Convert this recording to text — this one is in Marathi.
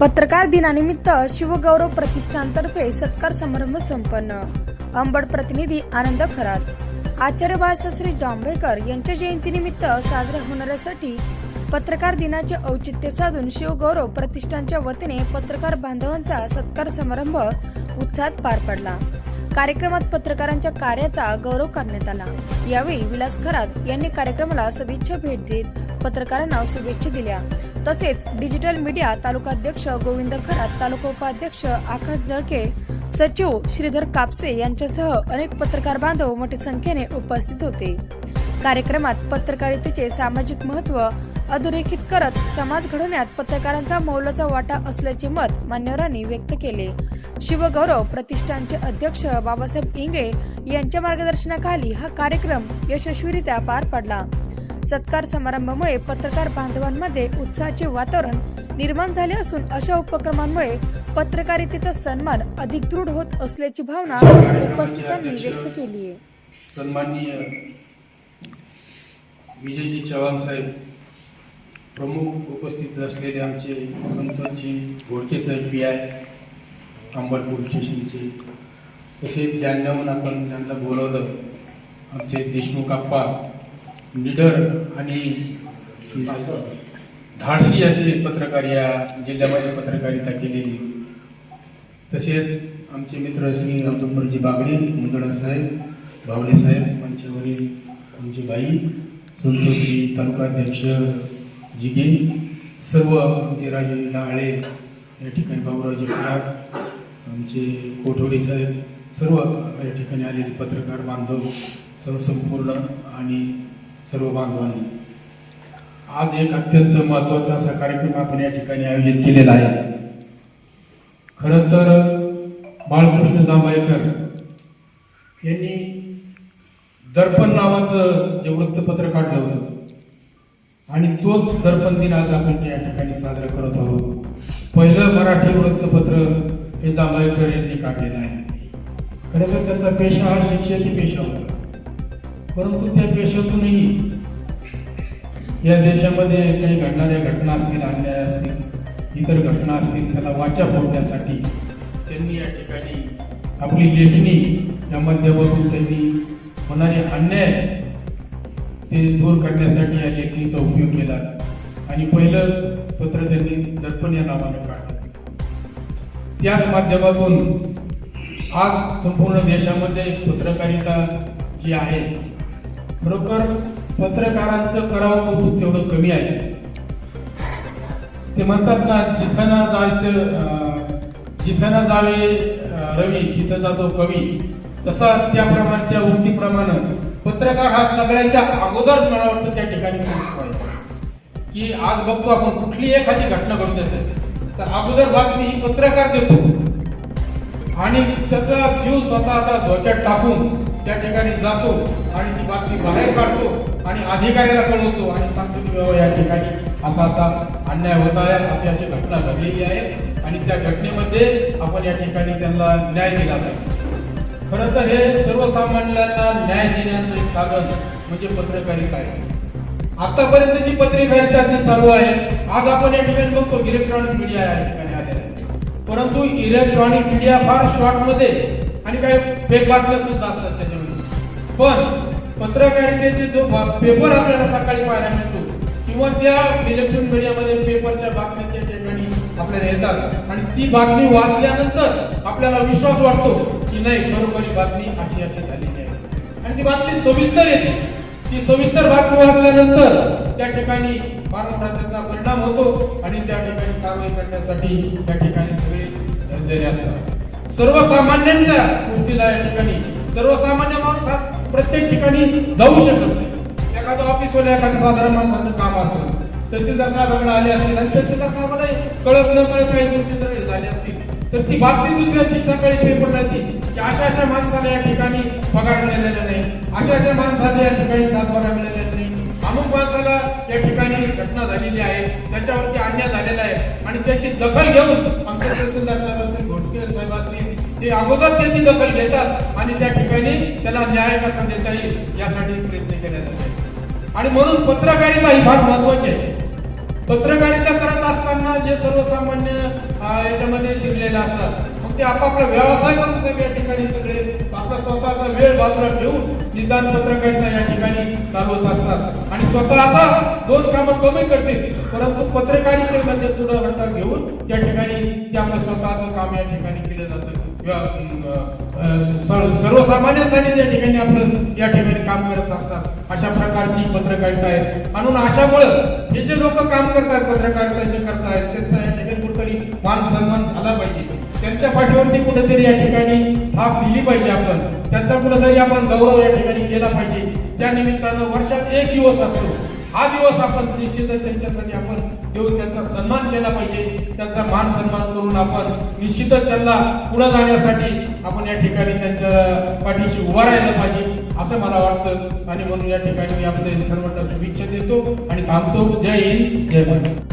पत्रकार दिनानिमित्त शिवगौरव प्रतिष्ठानतर्फे सत्कार समारंभ संपन्न। अंबड प्रतिनिधी आनंद खरात। आचार्य बाळशास्त्री जांभेकर यांच्या जयंतीनिमित्त साजऱ्या होणाऱ्यासाठी पत्रकार दिनाचे औचित्य साधून शिवगौरव प्रतिष्ठानच्या वतीने पत्रकार बांधवांचा सत्कार समारंभ उत्साहात पार पडला। कार्यक्रमात पत्रकारांच्या कार्याचा गौरव करण्यात आला। यावेळी विलास खरात यांनी कार्यक्रमाला सदिच्छा भेट देत पत्रकारांना शुभेच्छा दिल्या। तसेच डिजिटल मीडिया तालुकाध्यक्ष गोविंद खरात, तालुका उपाध्यक्ष आकाश जळके, सचिव श्रीधर कापसे यांच्यासह अनेक पत्रकार बांधव मोठ्या संख्येने उपस्थित होते। कार्यक्रमात पत्रकारितेचे सामाजिक महत्त्व अधोरेखित करत समाज घडवण्यात पत्रकारांचा मोलाचा वाटा असल्याचे मत मान्यवरांनी व्यक्त केले। शिवगौरव प्रतिष्ठानचे अध्यक्ष बाबासाहेब इंगळे यांच्या मार्गदर्शनाखाली हा कार्यक्रम यशस्वीरित्या पार पडला। सत्कार समारंभामुळे पत्रकार बांधवांमध्ये उत्साहाचे वातावरण निर्माण झाले असून अशा उपक्रमांमुळे पत्रकारितेचा सन्मान अधिक दृढ होत असल्याची भावना उपस्थितांनी व्यक्त केली आहे। सन्माननीय विजयजी चव्हाण साहेब, प्रमुख उपस्थित असलेले आमचे संतोषजी घोडके साहेब PI अंबड पोलीस स्टेशनचे, तसेच ज्यांच्याहून आपण त्यांना बोलवलं आमचे देशमुख आप्पा, निडर आणि धाडसी असे पत्रकार या जिल्ह्यामध्ये पत्रकारिता केलेली, तसेच आमचे मित्र श्री अब्दुलजी बागडे, मुंदडा साहेब, भावले साहेब, आमचे वडील, आमची बाई, संतोषजी तालुकाध्यक्ष जिगे, सर्व आमचे राजे लाळे या ठिकाणी, बाबूरावजी खरात, आमचे कोठवडे साहेब, सर्व या ठिकाणी आलेले पत्रकार बांधव, सर्व संपूर्ण आणि सर्व बांधवांनी आज एक अत्यंत महत्त्वाचा असा कार्यक्रम आपण या ठिकाणी आयोजित केलेला आहे। खरं तर बाळकृष्ण जांभेकर यांनी दर्पण नावाचं जे वृत्तपत्र काढलं होतं आणि तोच दर्पण दिन आज आपण या ठिकाणी साजरा करत आहोत। पहिलं मराठी वृत्तपत्र हे जांभेकर यांनी काढलेलं आहे। खरं तर त्यांचा पेशा हा शिक्षणाचा पेशा होता, परंतु त्या पेशातूनही या देशामध्ये काही घडणाऱ्या घटना असतील, अन्याय असतील, इतर घटना असतील, त्याला वाचा फोडण्यासाठी त्यांनी या ठिकाणी आपली लेखणी या माध्यमातून त्यांनी होणारे अन्याय ते दूर करण्यासाठी या लेखणीचा उपयोग केला आणि पहिलं पत्र त्यांनी दर्पण या नावाने काढलं। त्याच माध्यमातून आज संपूर्ण देशामध्ये पत्रकारिता जी आहे, खरोखर पत्रकारांचं करावं कौतुक तेवढं कमी आहे। ते म्हणतात ना, जिथं ना जावे रवी तिथं जातो कवी, तसा त्याप्रमाणे त्या उक्तीप्रमाणे पत्रकार हा सगळ्यांच्या अगोदर मला वाटतं त्या ठिकाणी की आज बघतो आपण कुठली एखादी घटना घडत असेल तर अगोदर बातमी ही पत्रकार देतो आणि त्याचा जीव स्वतःचा धोक्यात टाकून त्या ठिकाणी जातो आणि ती बातमी बाहेर काढतो आणि अधिकाऱ्याला कळवतो आणि सांगतो की बाबा या ठिकाणी असा असा अन्याय होत आहे, अशी घटना घडलेली आहे आणि त्या घटनेमध्ये आपण या ठिकाणी त्यांना न्याय दिला पाहिजे। खरं तर हे सर्वसामान्यांना न्याय देण्याचं एक साधन म्हणजे पत्रकारिता आहे। आतापर्यंत जी पत्रकारिता चालू आहे, आज आपण या ठिकाणी बघतो इलेक्ट्रॉनिक मीडिया या ठिकाणी आलेला आहे, परंतु इलेक्ट्रॉनिक मीडिया फार शॉर्टमध्ये आणि काही फेक बातम्या सुद्धा असतात त्याच्यामध्ये। पण पत्रकारितेचे जो पेपर आपल्याला सकाळी पाहायला मिळतो किंवा त्या इलेक्ट्रॉनिक मीडियामध्ये पेपरच्या बातम्या त्या ठिकाणी आपल्याला येतात आणि ती बातमी वाचल्यानंतर आपल्याला विश्वास वाटतो की नाही, खरोखरी बातमी अशी झालेली आहे आणि ती बातमी सविस्तर येते। ती सविस्तर बातमी वाचल्यानंतर त्या ठिकाणी फार मोठा त्याचा परिणाम होतो आणि त्या ठिकाणी कारवाई करण्यासाठी त्या ठिकाणी सगळे धैर्य असतात। सर्वसामान्यांच्या गोष्टीला या ठिकाणी सर्वसामान्य माणूस हा प्रत्येक ठिकाणी जाऊ शकत नाही। एखादं ऑफिसवाले एखादं साधारण माणसाचं काम असेल, तहसीलदार साहेबांकडे आले असतील आणि तहसीलदार साहेबाला कळत न कळत काही गोष्टी जर झाल्या असतील तर ती बातमी दुसऱ्या दिवशी सकाळी पेपरला येते की अशा माणसाला या ठिकाणी पगार मिळालेला नाही, अशा माणसाला या ठिकाणी सातबारा मिळालेला नाही, अमुक माणसाला या ठिकाणी घटना झालेली आहे, त्याच्यावरती अन्याय झालेला आहे आणि त्याची दखल घेऊन आमचे तहसीलदार साहेब असतील, घोडके साहेब असतील, ते अगोदर त्याची दखल घेतात आणि त्या ठिकाणी त्याला न्याय कसा देता येईल यासाठी प्रयत्न केले जातात। आणि म्हणून पत्रकारिता ही फार महत्वाची आहे। पत्रकारिता करत असताना जे सर्वसामान्य याच्यामध्ये शिरलेले असतात, मग ते आपापला व्यवसाय करून सगळे या ठिकाणी सगळे आपला स्वतःचा वेळ बाजूला ठेवून निदान पत्रकारिता या ठिकाणी चालवत असतात आणि स्वतःचा 2 कामं कमी करतील, परंतु पत्रकारितेमध्ये पुढे घंटा घेऊन त्या ठिकाणी ते आपलं स्वतःचं काम या ठिकाणी केलं जातं. सर्वसामान्यांसाठी त्या ठिकाणी आपलं या ठिकाणी काम करत असतात. अशा प्रकारची पत्रकारिता आहे. म्हणून अशामुळं हे जे लोक काम करतात, पत्रकारिता जे करतायत, त्यांचा या ठिकाणी कुठेतरी मान सन्मान झाला पाहिजे. त्यांच्या पाठीवरती कुठेतरी या ठिकाणी थाप दिली पाहिजे. आपण त्यांचा कुठेतरी आपण गौरव या ठिकाणी केला पाहिजे. त्या निमित्तानं वर्षात 1 दिवस असतो, हा दिवस आपण निश्चितच त्यांच्यासाठी आपण देऊन त्यांचा सन्मान केला पाहिजे. त्यांचा मान सन्मान करून आपण निश्चितच त्यांना पुढे जाण्यासाठी आपण या ठिकाणी त्यांच्या पाठीशी उभा राहायला पाहिजे असं मला वाटतं. आणि म्हणून या ठिकाणी मी आपले सर्वांना शुभेच्छा देतो आणि थांबतो. जय हिंद, जय भारत.